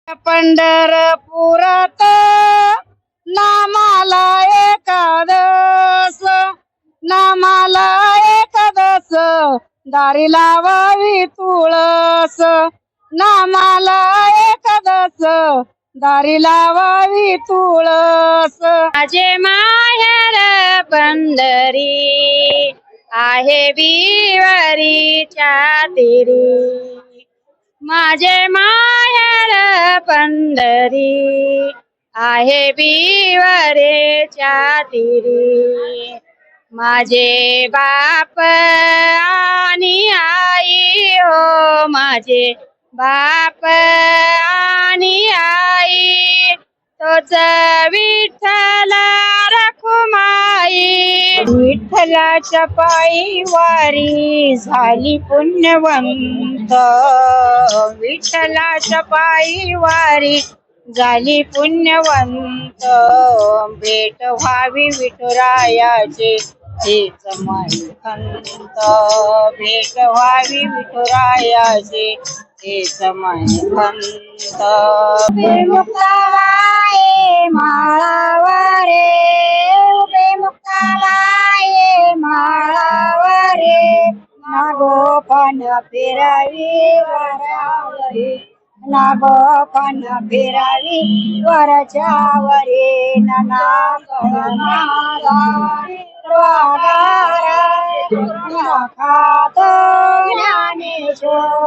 पंढरपुरात नामाला एकादश, नामाला एकादश, दारी लावावी तुळस, नामाला एकादश, दारी लावावी तुळस. माझे माहेर पंढरी आहे विवारीच्या तेरी, माझे माहेर पंढरी आहे विवारेच्या तीरी. माझे बाप आणि आई हो, माझे बाप आणि आई, तोच विठ्ठला रखुमाई. विठ्ठलाच्या पायी वारी झाली पुण्यवंत, विठ्ठलाच्या पायी वारी झाली पुण्यवंत. भेट व्हावी विठुरायाचे हेच माई खंत, भेट व्हावी विठुरायाचे हेच माई खंत. मुक्ताबाई माळावरे, उभे मुक्ताबाई माळावरे, नागोपन फिरावी वरावरी, नागोपन फिरावी वरच्यावरी. ननाकळणारा खातो ज्ञानेश्वर.